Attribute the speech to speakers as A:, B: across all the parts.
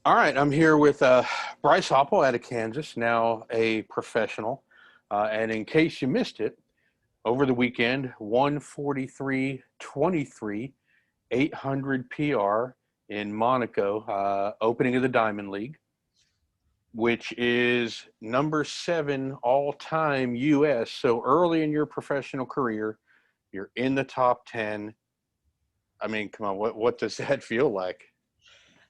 A: All right, I'm here with Bryce Hoppel out of Kansas, now a professional. And in case you missed it, over the weekend, 143.23, 800 PR in Monaco, opening of the Diamond League, which is number 7 all-time U.S. So early in your professional career, you're in the top 10. I mean, come on, what does that feel like?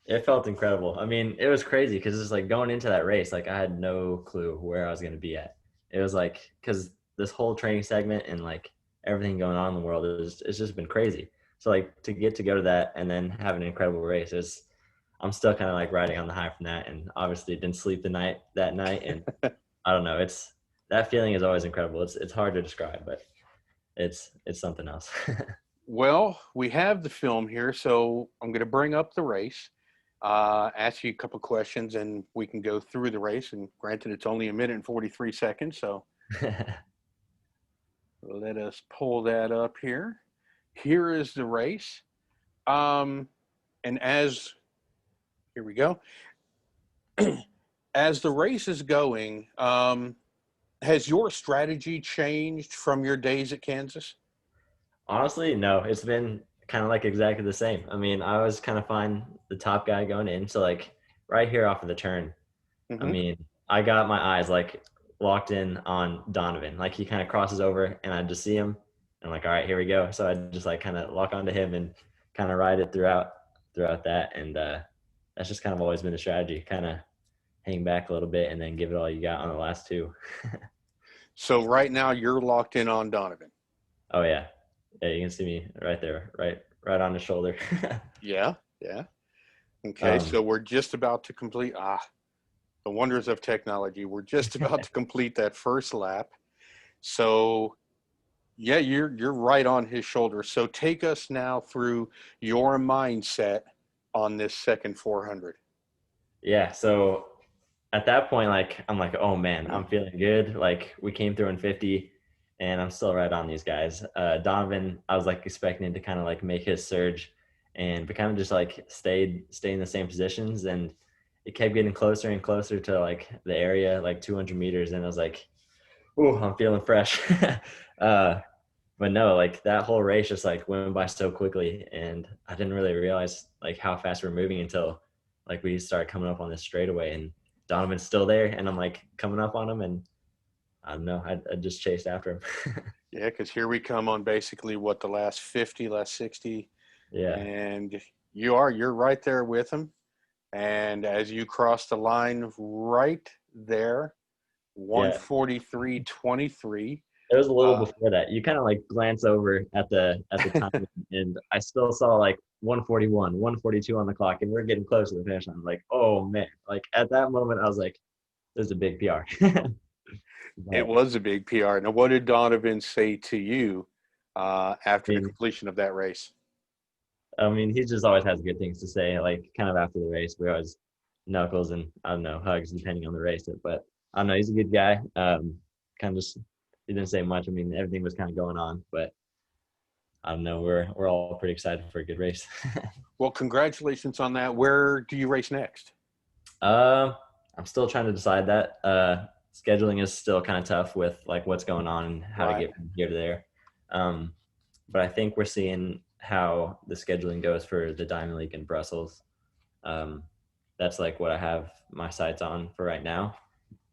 B: It felt incredible. I mean, it was crazy because it's like going into that race, like I had no clue where I was going to be at. It was like because this whole training segment and like everything going on in the world it's just been crazy. So like to go to that and then have an incredible race is I'm still kind of like riding on the high from that, and obviously didn't sleep that night, and I don't know. It's that feeling is always incredible. It's hard to describe, but it's something else.
A: Well, we have the film here, so I'm going to bring up the race, ask you a couple questions, and we can go through the race. And granted, it's only a minute and 43 seconds, so let us pull that up here. Here is the race. And as here we go. As the race is going, has your strategy changed from your days at Kansas?
B: Honestly, no, it's been kind of like exactly the same. I mean, I was kind of fine the top guy going in. So like right here off of the turn, I
A: Mm-hmm.
B: mean, I got my eyes like locked in on Donovan. Like he kind of crosses over and I just see him and like, all right, here we go. So I just like kind of lock onto him and kind of ride it throughout that. And that's just kind of always been the strategy, kind of hang back a little bit and then give it all you got on the last two.
A: So right now you're locked in on Donovan.
B: Oh yeah. Yeah, you can see me right there, right on the shoulder.
A: Yeah, yeah. Okay,
B: um
A: so we're just about to complete the wonders of technology. We're just about to complete that first lap. So yeah, you're right on his shoulder. So take us now through your mindset on this second 400.
B: Yeah, so at that point, like I'm like, oh man, I'm feeling good. Like we came through in 50, and I'm still right on these guys. Donovan, I was like expecting to kind of like make his surge, and but kind of just like stay in the same positions, and it kept getting closer and closer to like the area, like 200 meters, and I was like, oh, I'm feeling fresh. uh, but no, like that whole race just like went by so quickly, and I didn't really realize like how fast we're moving until like we started coming up on this straightaway, and Donovan's still there, and I'm like coming up on him, and I don't know, I just chased after him.
A: Yeah, because here we come on basically what the last 50, last 60,
B: Yeah,
A: and you're right there with him. And as you cross the line right there,
B: yeah.
A: 143.23.
B: It was a little
A: Uh,
B: before that. You kind of like glance over at the time, and I still saw like 141, 142 on the clock, and we're getting close to the finish line. I'm like, oh man! Like at that moment, I was like, "This is a big PR."
A: it
B: But
A: was a big PR. Now, what did Donovan say to you
B: I
A: after the
B: mean,
A: completion of that race?
B: he just always has good things to say. Like kind of after the race, we always knuckles and I don't know hugs depending on the race. But I don't know, he's a good guy. Kind of just he didn't say much. I mean, everything was kind of going on, but I don't know. We're all pretty excited for a good race.
A: Well, congratulations on that. Where do you race next?
B: uh, I'm still trying to decide that. Scheduling is still kind of tough with like what's going on and how to
A: Right.
B: get from here to there. Um, but I think we're seeing how the scheduling goes for the Diamond League in Brussels. Um, that's like what I have my sights on for right now.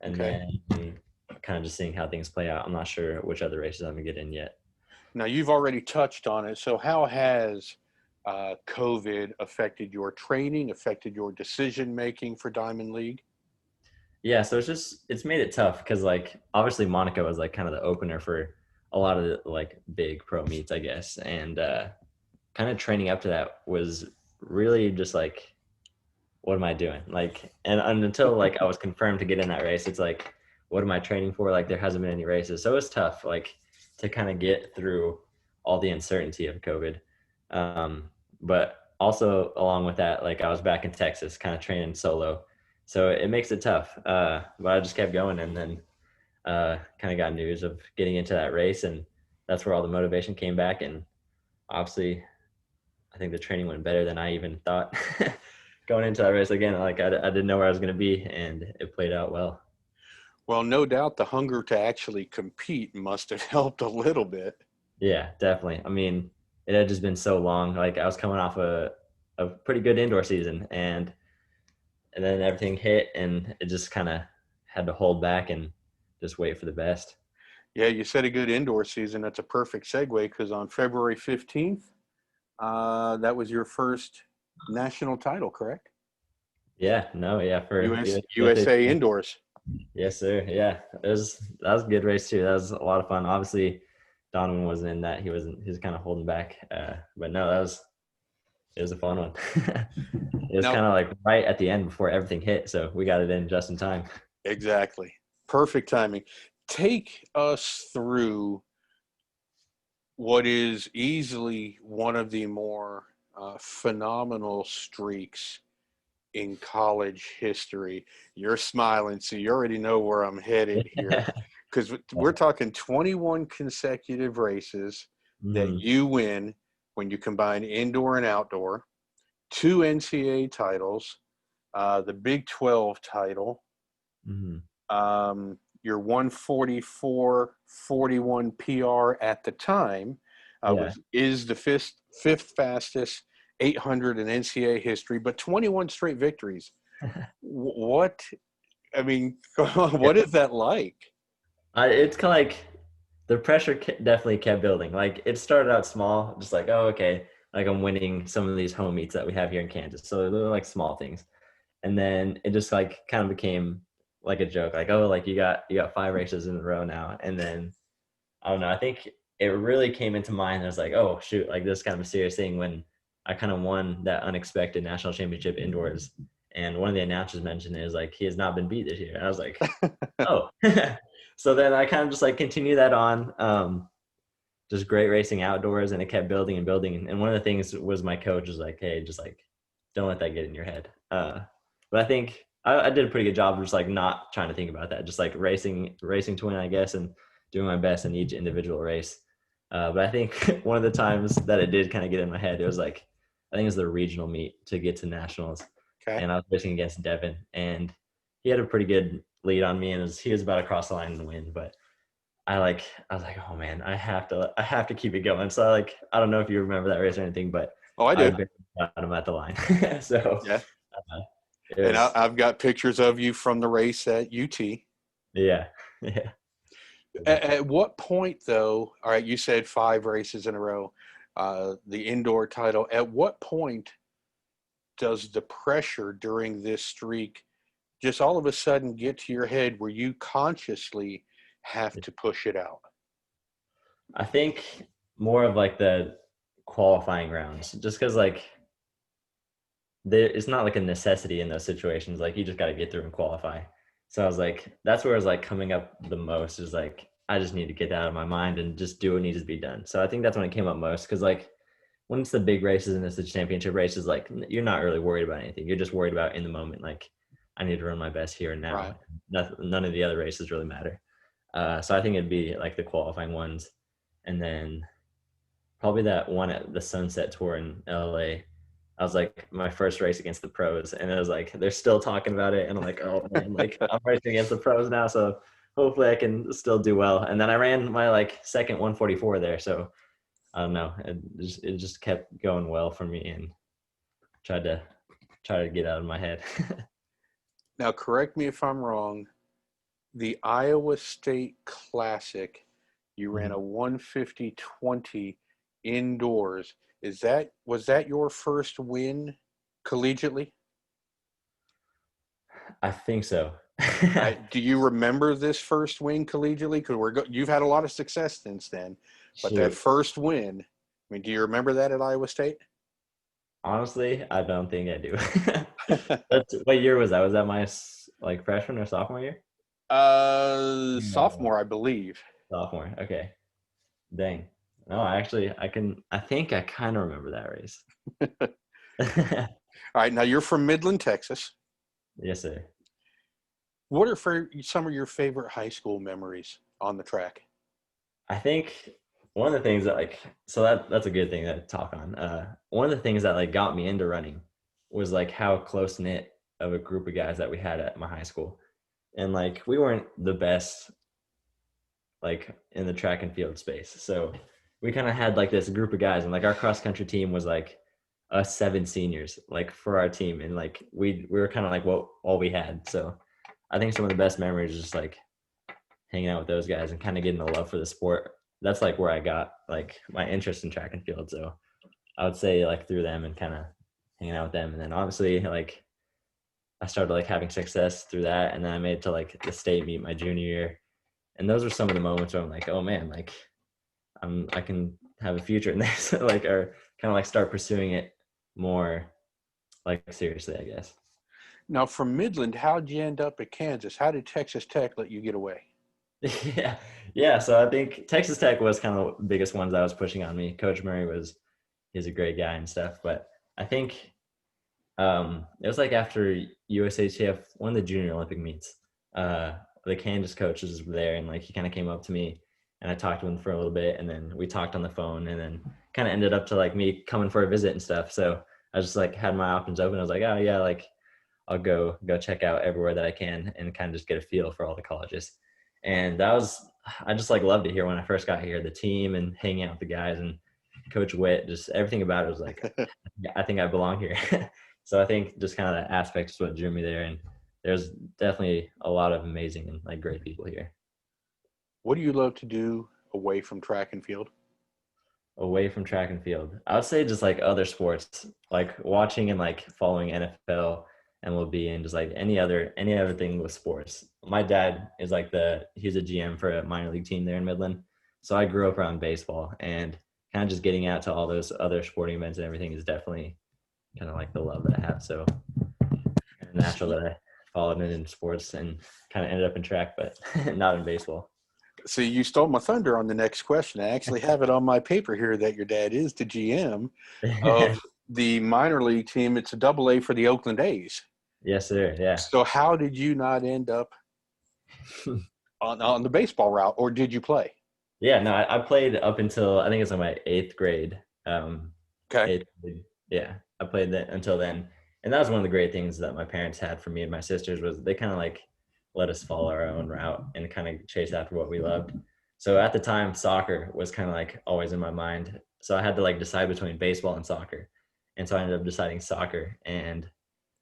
B: And
A: Okay.
B: then kind of just seeing how things play out. I'm not sure which other races I'm gonna get in yet.
A: Now, you've already touched on it. So, how has COVID affected your training, affected your decision making for Diamond League?
B: Yeah, so it's made it tough because like obviously Monaco is like kind of the opener for a lot of the like big pro meets, I guess. And kind of training up to that was really just like, what am I doing? Like, and until like I was confirmed to get in that race, it's like, what am I training for? Like, there hasn't been any races, so it's tough, like, to kind of get through all the uncertainty of COVID. But also along with that, like, I was back in Texas, kind of training solo, so it makes it tough. But I just kept going, and then kind of got news of getting into that race, and that's where all the motivation came back, and obviously I think the training went better than I even thought. going into that race again, like I didn't know where I was going to be, and it played out well.
A: Well, no doubt the hunger to actually compete must have helped a little bit.
B: Yeah, definitely. I mean, it had just been so long. Like I was coming off a pretty good indoor season, and then everything hit, and it just kind of had to hold back and just wait for the best.
A: Yeah, you said a good indoor season. That's a perfect segue because on February 15th, that was your first national title, correct?
B: Yeah, no, yeah, for USA.
A: USA indoors.
B: Yes, sir. Yeah, that was a good race too. That was a lot of fun. Obviously, Donovan wasn't in that. He was kind of holding back. But no, it was a fun one. It was
A: Now,
B: kind of like right at the end before everything hit, so we got it in just in time.
A: exactly. Perfect timing. Take us through what is easily one of the more phenomenal streaks in college history. You're smiling, so you already know where I'm headed here. Because we're talking 21 consecutive races that
B: Hmm.
A: you win when you combine indoor and outdoor, two NCAA titles, the Big 12 title,
B: Hmm.
A: your 144.41 PR at the time
B: Yeah.
A: was is the fifth fastest 800 in NCAA history, but 21 straight victories. What I mean, what is that like?
B: It's kind of like the pressure definitely kept building. Like it started out small, just like, oh, okay, like I'm winning some of these home meets that we have here in Kansas. So they're like small things. And then it just like kind of became like a joke, like, oh, like you got 5 races in a row now. And then I don't know, I think it really came into mind. I was like, oh shoot, like this is kind of a serious thing when I kind of won that unexpected national championship indoors. And one of the announcers mentioned is like he has not been beat this year. And I was like, oh. So then I kind of just like continue that on. Just great racing outdoors, and it kept building and building. And one of the things was my coach was like, hey, just like don't let that get in your head. But I think I did a pretty good job of just like not trying to think about that, just like racing to win, I guess, and doing my best in each individual race. But I think one of the times that it did kind of get in my head, it was like I think it was the regional meet to get to nationals,
A: Okay.
B: and I was racing against Devin, and he had a pretty good lead on me, and he was about to cross the line and win, but I was like, oh man, I have to keep it going. So I don't know if you remember that race or anything, but
A: Oh, I
B: I
A: do.
B: barely got him at the line. So
A: Yeah.
B: uh, it
A: And
B: was
A: I've got pictures of you from the race at UT.
B: yeah. Yeah.
A: At what point, though? All right, you said 5 races in a row, the indoor title. At what point does the pressure during this streak just all of a sudden get to your head where you consciously have to push it out?
B: I think more of like the qualifying rounds, just because like it's not like a necessity in those situations. Like you just got to get through and qualify. So I was like, that's where it's like coming up the most is like I just need to get that out of my mind and just do what needs to be done. So I think that's when it came up most because like when it's the big races and it's the championship races, like you're not really worried about anything. You're just worried about in the moment. Like I need to run my best here and
A: Right.
B: now. None of the other races really matter. So I think it'd be like the qualifying ones, and then probably that one at the Sunset Tour in LA. I was like my first race against the pros, and it was like they're still talking about it, and I'm like, oh man, like I'm racing against the pros now, so hopefully I can still do well. And then I ran my like second 144 there, so I don't know, it just kept going well for me, and tried to get out of my head.
A: Now, correct me if I'm wrong. The Iowa State Classic, you ran a 150.20 indoors. Was that your first win collegiately?
B: I think so.
A: Do you remember this first win collegiately? Because you've had a lot of success since then, but that
B: Shoot.
A: first win, I mean, do you remember that at Iowa State?
B: Honestly, I don't think I do. What year was that? Was that my like freshman or sophomore year? No.
A: Sophomore, I believe.
B: Sophomore. Okay. Dang. No, I think I kind of remember that race.
A: All right, now you're from Midland, Texas.
B: Yes, sir.
A: What are some of your favorite high school memories on the track?
B: I think one of the things that like so that's a good thing to talk on. One of the things that like got me into running was like how close knit of a group of guys that we had at my high school. And like we weren't the best like in the track and field space. So we kind of had like this group of guys, and like our cross country team was like us 7 seniors, like for our team, and like we were kind of like what all we had. So I think some of the best memories is just like hanging out with those guys and kind of getting a love for the sport. That's like where I got like my interest in track and field. So I would say like through them and kind of hanging out with them, and then obviously like I started like having success through that, and then I made it to like the state meet my junior year, and those were some of the moments where I'm like, oh man, like I can have a future in this, like, or kind of like start pursuing it more like seriously, I guess.
A: Now, from Midland, how'd you end up at Kansas? How did Texas Tech let you get away?
B: Yeah, yeah. So I think Texas Tech was kind of the biggest ones that was pushing on me. Coach Murray he's a great guy and stuff, but I think it was like after USATF, one of the junior Olympic meets, the Kansas coaches were there, and like he kind of came up to me, and I talked to him for a little bit, and then we talked on the phone, and then kind of ended up to like me coming for a visit and stuff. So I just like had my options open. I was like, oh yeah, like I'll go check out everywhere that I can and kind of just get a feel for all the colleges. And I just like loved it here when I first got here, the team and hanging out with the guys and Coach Witt, just everything about it was like, yeah, I think I belong here. So I think just kind of that aspect is what drew me there. And there's definitely a lot of amazing and like great people here.
A: What do you love to do away from track and field?
B: Away from track and field, I would say just like other sports, like watching and like following NFL, MLB, and just like any other thing with sports. My dad is like he's a GM for a minor league team there in Midland, so I grew up around baseball, and kind of just getting out to all those other sporting events and everything is definitely kind of like the love that I have. So kind of natural that I followed it in sports and kind of ended up in track, but not in baseball.
A: So you stole my thunder on the next question. I actually have it on my paper here that your dad is the GM of the minor league team. It's a double A for the Oakland A's.
B: Yes, sir. Yeah.
A: So how did you not end up on the baseball route, or did you play?
B: Yeah, no, I played up until I think it's in my 8th grade.
A: Okay.
B: Yeah, I played that until then, and that was one of the great things that my parents had for me and my sisters was they kind of like let us follow our own route and kind of chase after what we loved. So at the time, soccer was kind of like always in my mind. So I had to like decide between baseball and soccer, and so I ended up deciding soccer, and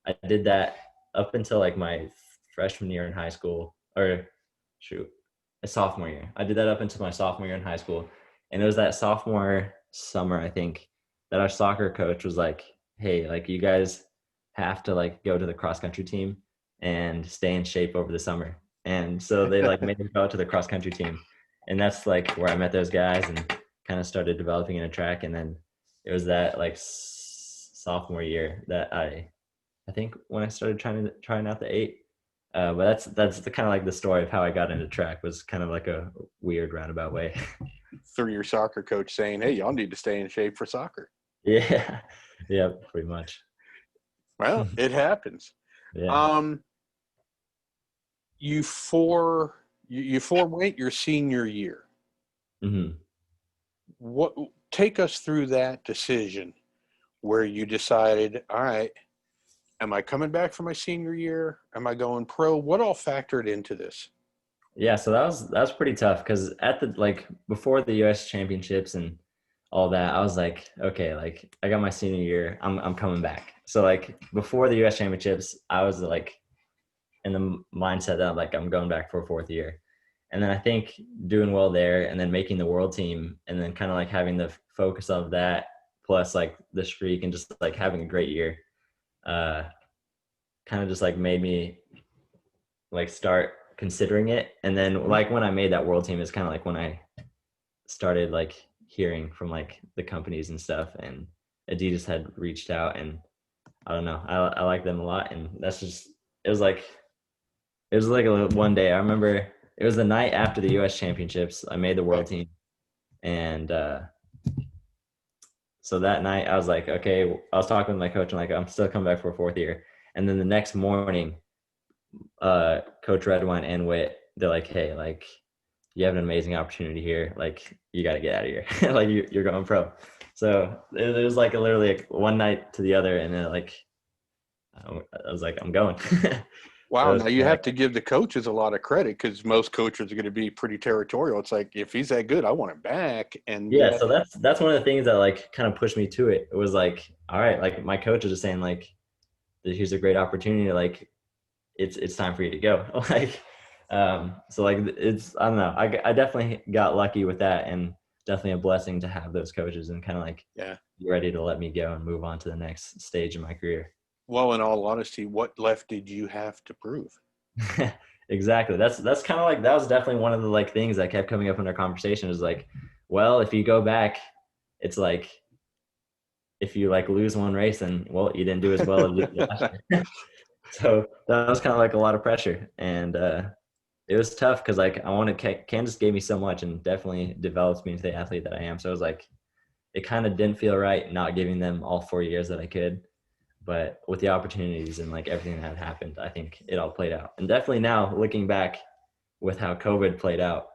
B: I did that up until like my freshman year in high school, or shoot, a sophomore year. I did that up until my sophomore year in high school. And it was that sophomore summer, I think, that our soccer coach was like, hey, like you guys have to like go to the cross country team and stay in shape over the summer. And so they like made me go to the cross country team. And that's like where I met those guys and kind of started developing in a track. And then it was that like sophomore year that I think when I started trying out the 8. But that's the kind of like the story of how I got into track was kind of like a weird roundabout way.
A: Through your soccer coach saying, hey, y'all need to stay in shape for soccer.
B: Yeah. Yeah, pretty much.
A: Well, it happens.
B: Yeah.
A: You forewent your senior year.
B: Mm-hmm.
A: What take us through that decision where you decided, all right, am I coming back for my senior year? Am I going pro? What all factored into this?
B: Yeah, so that was pretty tough because at the like before the US championships and all that, I was like, okay, like I got my senior year, I'm coming back. So like before the US championships, I was like in the mindset that like I'm going back for a 4th year. And then I think doing well there and then making the world team and then kind of like having the focus of that plus like the streak and just like having a great year kind of just like made me like start considering it. And then like when I made that world team is kind of like when I started like hearing from like the companies and stuff, and Adidas had reached out, and I don't know, I like them a lot. And that's just it was like a one day. I remember it was the night after the US championships. I made the world team, and so that night I was like, okay, I was talking with my coach and like I'm still coming back for a 4th year. And then the next morning Coach Redwine and Witt, they're like, hey, like you have an amazing opportunity here, like you got to get out of here. Like you're going pro. So it was like literally like one night to the other, and then like I was like, I'm going. So
A: Wow.
B: it was
A: Now you
B: kinda
A: have
B: like,
A: to give the coaches a lot of credit because most coaches are going to be pretty territorial. It's like, if he's that good, I want him back. And
B: yeah,
A: yet,
B: so that's one of the things that like kind of pushed me to it. It was like, all right, like my coach was just saying like, here's a great opportunity. Like it's time for you to go. Like, so like it's, I don't know. I definitely got lucky with that, and definitely a blessing to have those coaches and kind of like
A: yeah.
B: be ready to let me go and move on to the next stage in my career.
A: Well, in all honesty, what left did you have to prove?
B: Exactly. That's kind of like, that was definitely one of the like things that kept coming up in our conversation is like, well, if you go back, it's like if you like lose one race, and well, you didn't do as well as you did last year. So that was kind of like a lot of pressure, and it was tough because like I wanted Kansas gave me so much and definitely developed me into the athlete that I am. So it was like it kind of didn't feel right not giving them all 4 years that I could. But with the opportunities and like everything that had happened, I think it all played out. And definitely now looking back with how COVID played out,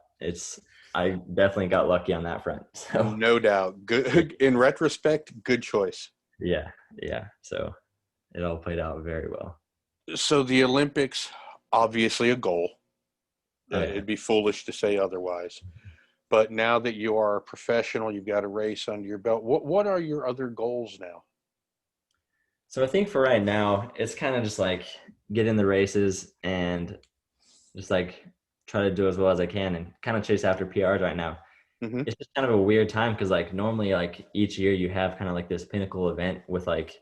B: I definitely got lucky on that front. So
A: No doubt. Good. In retrospect, good choice.
B: yeah, yeah. So it all played out very well.
A: So the Olympics, obviously a goal.
B: Oh yeah.
A: It'd be foolish to say otherwise. But now that you are a professional, you've got a race under your belt. What are your other goals now?
B: So I think for right now, it's kind of just like get in the races and just like try to do as well as I can and kind of chase after PRs right now.
A: Hmm.
B: It's just kind of a weird time because like normally like each year you have kind of like this pinnacle event with like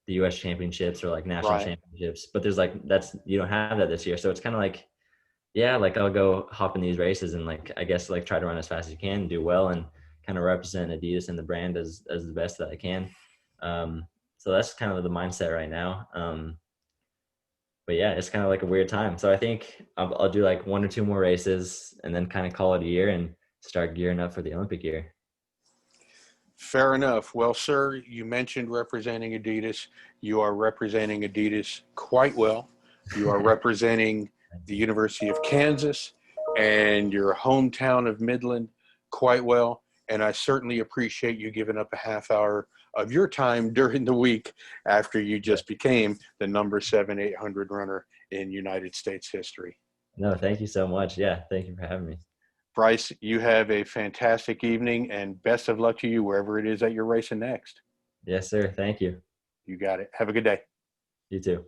B: the US championships or like national
A: Right.
B: championships, but there's like that's you don't have that this year. So it's kind of like, yeah, like I'll go hop in these races and like I guess like try to run as fast as you can, do well, and kind of represent Adidas and the brand as the best that I can. Um, so that's kind of the mindset right now. But yeah, it's kind of like a weird time. So I think I'll do like one or two more races and then kind of call it a year and start gearing up for the Olympic year.
A: Fair enough. Well, sir, you mentioned representing Adidas. You are representing Adidas quite well. You are representing the University of Kansas and your hometown of Midland quite well. And I certainly appreciate you giving up a half hour of your time during the week after you
B: Yeah.
A: just became the number 7 800 runner in United States history.
B: No, thank you so much. Yeah, thank you for having me.
A: Bryce, you have a fantastic evening and best of luck to you wherever it is that you're racing next.
B: Yes, sir. Thank you.
A: You got it. Have a good day.
B: You too.